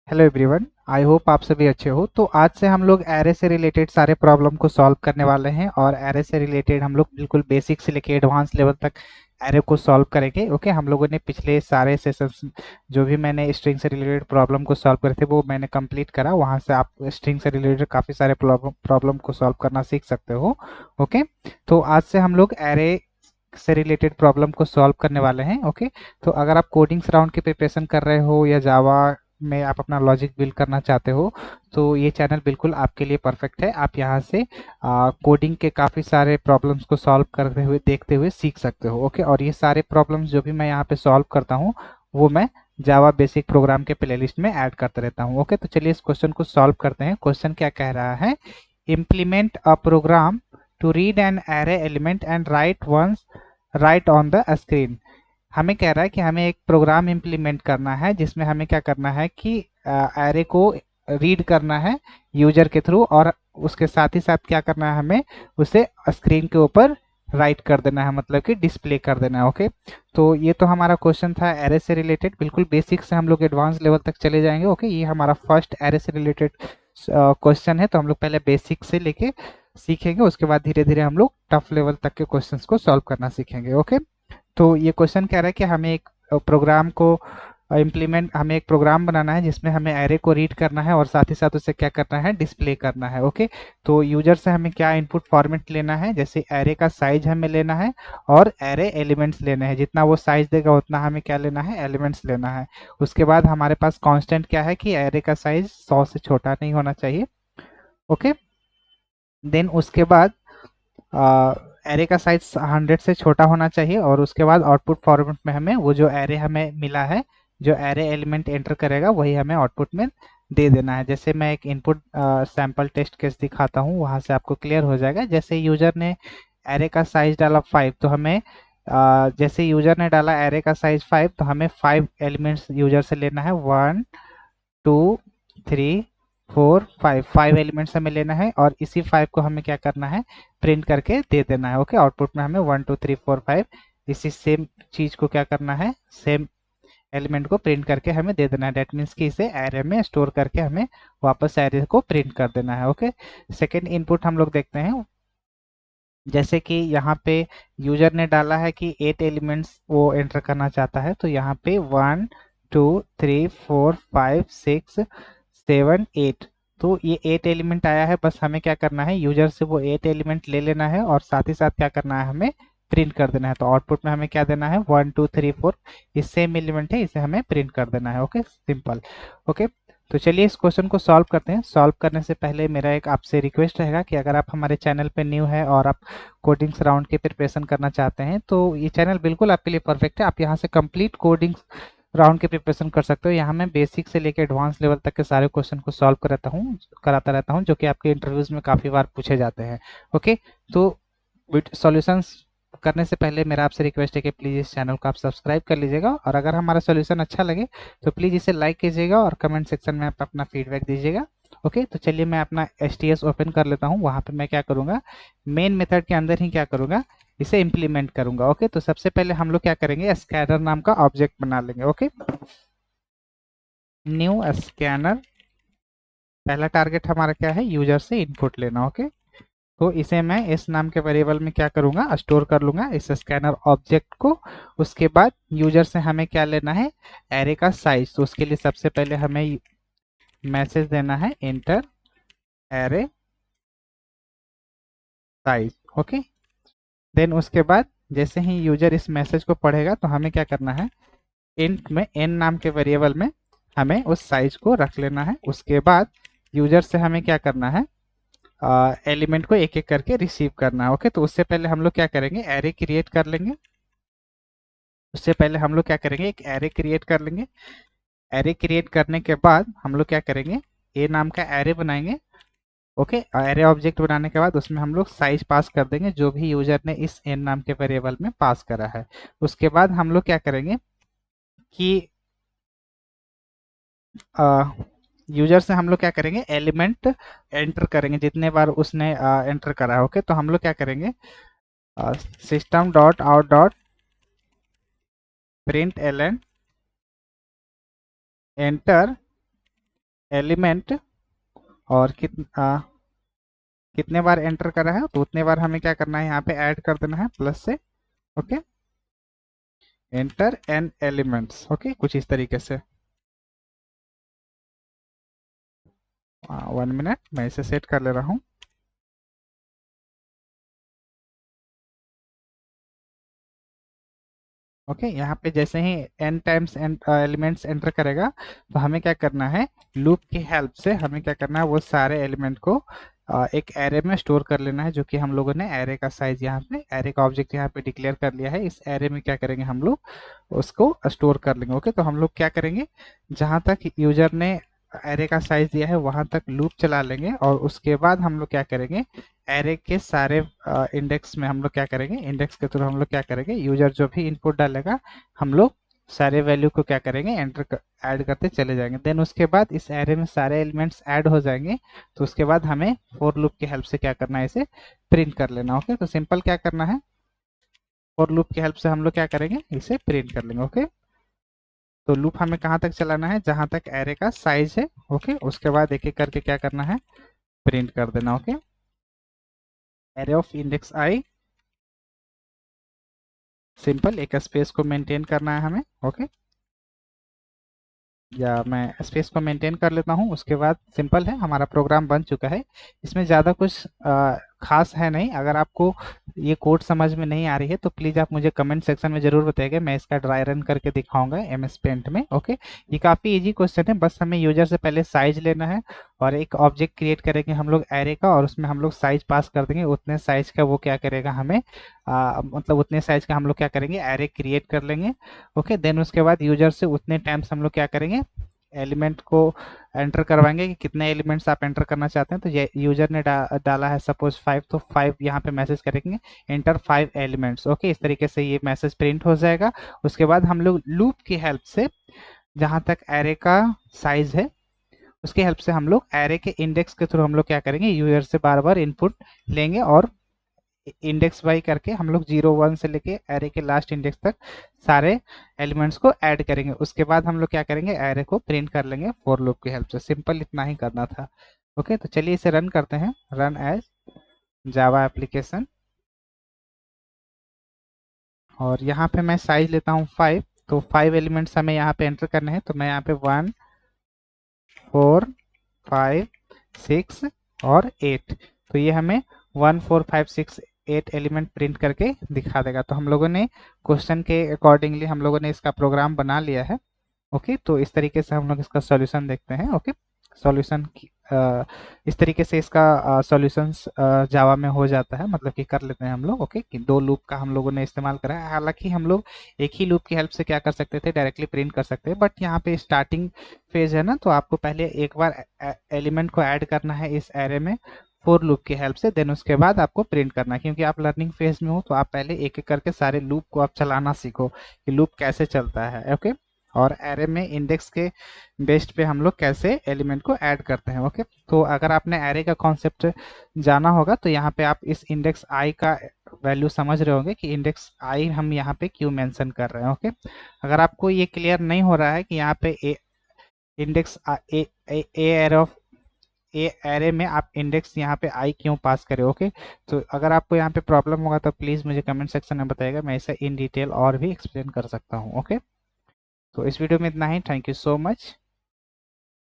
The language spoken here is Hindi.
Hello everyone. आई होप आप सभी अच्छे हो। तो आज से हम लोग एरे से रिलेटेड सारे प्रॉब्लम को सॉल्व करने वाले हैं और एरे से रिलेटेड हम लोग बिल्कुल बेसिक से लेके एडवांस लेवल तक एरे को सॉल्व करेंगे। ओके, हम लोगों ने पिछले सारे सेशंस जो भी मैंने स्ट्रिंग से रिलेटेड प्रॉब्लम को सॉल्व करे थे वो मैंने कंप्लीट करा। वहां से आप स्ट्रिंग से रिलेटेड काफ़ी सारे प्रॉब्लम को सॉल्व करना सीख सकते हो। ओके, तो आज से हम लोग एरे से रिलेटेड प्रॉब्लम को सॉल्व करने वाले हैं। ओके, तो अगर आप कोडिंग्स राउंड की प्रिपरेशन कर रहे हो या जावा में आप अपना लॉजिक बिल्ड करना चाहते हो तो ये चैनल बिल्कुल आपके लिए परफेक्ट है। आप यहाँ से कोडिंग के काफ़ी सारे प्रॉब्लम्स को सॉल्व करते हुए देखते हुए सीख सकते हो। ओके, और ये सारे प्रॉब्लम्स जो भी मैं यहाँ पे सॉल्व करता हूँ वो मैं जावा बेसिक प्रोग्राम के प्लेलिस्ट में ऐड करते रहता हूँ। ओके, तो चलिए इस क्वेश्चन को सॉल्व करते हैं। क्वेश्चन क्या कह रहा है? Implement a program to read an array element and write on the screen. हमें कह रहा है कि हमें एक प्रोग्राम इम्प्लीमेंट करना है जिसमें हमें क्या करना है कि एरे को रीड करना है यूजर के थ्रू, और उसके साथ ही साथ क्या करना है, हमें उसे स्क्रीन के ऊपर राइट कर देना है, मतलब कि डिस्प्ले कर देना है। ओके, तो ये तो हमारा क्वेश्चन था एरे से रिलेटेड। बिल्कुल बेसिक से हम लोग एडवांस लेवल तक चले जाएंगे। ओके, ये हमारा फर्स्ट एरे से रिलेटेड क्वेश्चन है, तो हम लोग पहले बेसिक से लेके सीखेंगे, उसके बाद धीरे धीरे हम लोग टफ लेवल तक के क्वेश्चंस को सॉल्व करना सीखेंगे। ओके, तो ये क्वेश्चन कह रहा है कि हमें एक प्रोग्राम को हमें एक प्रोग्राम बनाना है जिसमें हमें एरे को रीड करना है और साथ ही साथ उसे क्या करना है, डिस्प्ले करना है। ओके, तो यूजर से हमें क्या इनपुट फॉर्मेट लेना है, जैसे एरे का साइज हमें लेना है और एरे एलिमेंट्स लेने हैं। जितना वो साइज देगा उतना हमें क्या लेना है, एलिमेंट्स लेना है। उसके बाद हमारे पास कांस्टेंट क्या है कि एरे का साइज 100 से छोटा नहीं होना चाहिए। ओके, देन उसके बाद एरे का साइज 100 से छोटा होना चाहिए, और उसके बाद आउटपुट फॉर्मेट में हमें वो जो एरे हमें मिला है, जो एरे एलिमेंट एंटर करेगा वही हमें आउटपुट में दे देना है। जैसे मैं एक इनपुट सैंपल टेस्ट केस दिखाता हूँ, वहां से आपको क्लियर हो जाएगा। जैसे यूजर ने एरे का साइज डाला 5, तो हमें जैसे यूजर ने डाला एरे का साइज 5, तो हमें 5 एलिमेंट्स यूजर से लेना है। 1 2 3 4 5, 5 एलिमेंट्स हमें लेना है, और इसी 5 को हमें क्या करना है, प्रिंट करके दे देना है। ओके, आउटपुट में हमें 1 2 3 4 5 इसी सेम चीज को क्या करना है, सेम एलिमेंट को प्रिंट करके हमें दे देना है। डेट मीन्स कि इसे एरे में स्टोर करके हमें वापस एरे को प्रिंट कर देना है। ओके, सेकेंड इनपुट हम लोग देखते हैं। जैसे कि यहाँ पे यूजर ने डाला है कि 8 एलिमेंट्स वो एंटर करना चाहता है, तो यहाँ पे 1 2 3 4 5 6 7 8, तो ये 8 एलिमेंट आया है। बस हमें क्या करना है, यूजर से वो 8 एलिमेंट ले लेना है और साथ ही साथ क्या करना है, हमें प्रिंट कर देना है। तो आउटपुट में हमें क्या देना है, 1 2 3 4, ये सेम एलिमेंट है, इसे हमें प्रिंट कर देना है। Okay, simple. ओके, तो चलिए इस क्वेश्चन को सॉल्व करते हैं। सॉल्व करने से पहले मेरा एक आपसे रिक्वेस्ट रहेगा कि अगर आप हमारे चैनल पे न्यू है और आप कोडिंग्स राउंड की प्रिपरेशन करना चाहते हैं तो ये चैनल बिल्कुल आपके लिए परफेक्ट है। आप यहाँ से कंप्लीट कोडिंग्स राउंड की प्रिपरेशन कर सकते हो। यहाँ मैं बेसिक से लेकर एडवांस लेवल तक के सारे क्वेश्चन को सॉल्व कराता रहता हूँ, जो कि आपके इंटरव्यूज में काफ़ी बार पूछे जाते हैं। ओके, तो सॉल्यूशंस करने से पहले मेरा आपसे रिक्वेस्ट है कि प्लीज़ इस चैनल को आप सब्सक्राइब कर लीजिएगा, और अगर हमारा सॉल्यूशन अच्छा लगे तो प्लीज़ इसे लाइक कीजिएगा और कमेंट सेक्शन में आप अपना फीडबैक दीजिएगा। ओके, तो चलिए मैं अपना एच ओपन कर लेता हूँ। वहाँ पे मैं क्या करूँगा, मेन मेथड के अंदर ही क्या करूँगा, इसे इम्प्लीमेंट करूँगा। ओके, तो सबसे पहले हम लोग क्या करेंगे, स्कैनर नाम का ऑब्जेक्ट बना लेंगे। Okay, new scanner. पहला टारगेट हमारा क्या है, यूजर से इनपुट लेना। ओके, तो इसे मैं इस नाम के वेरिएबल में क्या करूंगा, स्टोर कर लूंगा इस स्कैनर ऑब्जेक्ट को। उसके बाद यूजर से हमें क्या लेना है, एरे का साइज। तो उसके लिए सबसे पहले हमें मैसेज देना है, enter array size. Okay, then उसके बाद जैसे ही यूजर इस मैसेज को पढ़ेगा तो हमें क्या करना है, इंट में एन नाम के वेरिएबल में हमें उस साइज को रख लेना है। उसके बाद यूजर से हमें क्या करना है, एलिमेंट को एक एक करके रिसीव करना है। ओके, तो उससे पहले हम लोग क्या करेंगे, एरे क्रिएट कर लेंगे। उससे पहले हम लोग क्या करेंगे, एक एरे क्रिएट कर लेंगे। एरे क्रिएट करने के बाद हम लोग क्या करेंगे, ए नाम का एरे बनाएंगे। ओके, एरे ऑब्जेक्ट बनाने के बाद उसमें हम लोग साइज पास कर देंगे जो भी यूजर ने इस एन नाम के वेरिएबल में पास करा है। उसके बाद हम लोग क्या करेंगे कि यूजर से हम लोग क्या करेंगे, एलिमेंट एंटर करेंगे जितने बार उसने एंटर करा है। ओके, तो हम लोग क्या करेंगे, system dot out dot print l n enter element और कितने बार एंटर करा है तो उतने बार हमें क्या करना है, यहाँ पे ऐड कर देना है प्लस से। Okay, enter n elements. Okay, कुछ इस तरीके से। 1 मिनट, मैं इसे सेट कर ले रहा हूँ। ओके, यहाँ पे जैसे ही n टाइम्स एलिमेंट्स एंटर करेगा तो हमें क्या करना है, लूप की हेल्प से हमें क्या करना है, वो सारे एलिमेंट को एक एरे में स्टोर कर लेना है, जो कि हम लोगों ने एरे का साइज यहाँ पे, एरे का ऑब्जेक्ट यहाँ पे डिक्लेयर कर लिया है। इस एरे में क्या करेंगे, हम लोग उसको स्टोर कर लेंगे। ओके, तो हम लोग क्या करेंगे, जहाँ तक यूजर ने एरे का साइज दिया है वहां तक लूप चला लेंगे, और उसके बाद हम लोग क्या करेंगे, एरे के सारे इंडेक्स में हम लोग क्या करेंगे, इंडेक्स के थ्रू हम लोग क्या करेंगे, यूजर जो भी इनपुट डालेगा हम लोग सारे वैल्यू को क्या करेंगे, ऐड करते चले जाएंगे। देन उसके बाद इस एरे में सारे एलिमेंट्स ऐड हो जाएंगे। तो उसके बाद हमें फॉर लूप की हेल्प से क्या करना है, इसे प्रिंट कर लेना। ओके, तो सिंपल क्या करना है, फॉर लूप की हेल्प से हम लोग क्या करेंगे, इसे प्रिंट कर लेंगे। ओके, तो लूप हमें कहाँ तक चलाना है, जहां तक एरे का साइज है। ओके, उसके बाद एक एक करके क्या करना है, प्रिंट कर देना। Okay, array of index I, simple एक स्पेस को मेंटेन करना है हमें। ओके, या मैं स्पेस को मेंटेन कर लेता हूँ। उसके बाद सिंपल है, हमारा प्रोग्राम बन चुका है। इसमें ज़्यादा कुछ खास है नहीं। अगर आपको ये कोड समझ में नहीं आ रही है तो प्लीज़ आप मुझे कमेंट सेक्शन में ज़रूर बताइएगा, मैं इसका ड्राई रन करके दिखाऊंगा एमएस पेंट में। ओके, ये काफ़ी इजी क्वेश्चन है। बस हमें यूजर से पहले साइज लेना है और एक ऑब्जेक्ट क्रिएट करेंगे हम लोग एरे का, और उसमें हम लोग साइज पास कर देंगे। उतने साइज का वो क्या करेगा हमें, मतलब उतने साइज का हम लोग क्या करेंगे, एरे क्रिएट कर लेंगे। ओके, देन उसके बाद यूजर से उतने टाइम्स हम लोग क्या करेंगे, एलिमेंट को एंटर करवाएंगे कि कितने एलिमेंट्स आप एंटर करना चाहते हैं। तो ये यूजर ने डाला है सपोज 5, तो 5 यहाँ पे मैसेज करेंगे, एंटर 5 एलिमेंट्स। ओके, इस तरीके से ये मैसेज प्रिंट हो जाएगा। उसके बाद हम लोग लूप की हेल्प से जहाँ तक एरे का साइज है उसकी हेल्प से हम लोग एरे के इंडेक्स के थ्रू हम लोग क्या करेंगे, यूजर से बार बार इनपुट लेंगे और इंडेक्स बाई करके हम लोग 0 1 से लेके एरे के लास्ट इंडेक्स तक सारे एलिमेंट्स को ऐड करेंगे। उसके बाद हम लोग क्या करेंगे, एरे को प्रिंट कर लेंगे फॉर लूप की हेल्प से। सिंपल इतना ही करना था। ओके, तो चलिए इसे रन करते हैं, रन एज जावा एप्लीकेशन। और यहाँ पे मैं साइज लेता हूँ 5, तो 5 एलिमेंट्स हमें यहाँ पे एंटर करने हैं। तो मैं यहाँ पे 1 4 5 6 और 8, तो ये हमें 1 4 5 6 8 एलिमेंट प्रिंट करके दिखा देगा। तो हम लोगों ने क्वेश्चन के अकॉर्डिंगली हम लोगों ने इसका प्रोग्राम बना लिया है। ओके, तो इस तरीके से हम लोग इसका सॉल्यूशन देखते हैं। ओके, सॉल्यूशन इस तरीके से इसका सॉल्यूशंस जावा में हो जाता है, मतलब कि कर लेते हैं हम लोग। ओके, कि 2 लूप का हम लोगों ने इस्तेमाल करा है। हालांकि हम लोग एक ही लूप की हेल्प से क्या कर सकते थे, डायरेक्टली प्रिंट कर सकते हैं, बट यहाँ पे स्टार्टिंग फेज है ना, तो आपको पहले एक बार एलिमेंट को ऐड करना है इस एरे में फॉर लूप की हेल्प से। देन उसके बाद आपको प्रिंट करना है, क्योंकि आप लर्निंग फेज में हो तो आप पहले एक एक करके सारे लूप को आप चलाना सीखो कि लूप कैसे चलता है। ओके, और एरे में इंडेक्स के बेस्ड पे हम लोग कैसे एलिमेंट को ऐड करते हैं। ओके, तो अगर आपने एरे का कॉन्सेप्ट जाना होगा तो यहाँ पे आप इस इंडेक्स आई का वैल्यू समझ रहे होंगे कि इंडेक्स आई हम यहाँ पे क्यों मेंशन कर रहे हैं। ओके, अगर आपको ये क्लियर नहीं हो रहा है कि यहाँ पे index array of A array में आप इंडेक्स यहाँ पे आई क्यों पास करें। ओके, तो अगर आपको यहाँ पे प्रॉब्लम होगा तो प्लीज़ मुझे कमेंट सेक्शन में बताइएगा, मैं इसे इन डिटेल और भी एक्सप्लेन कर सकता हूँ। ओके, तो इस वीडियो में इतना ही। Thank you so much.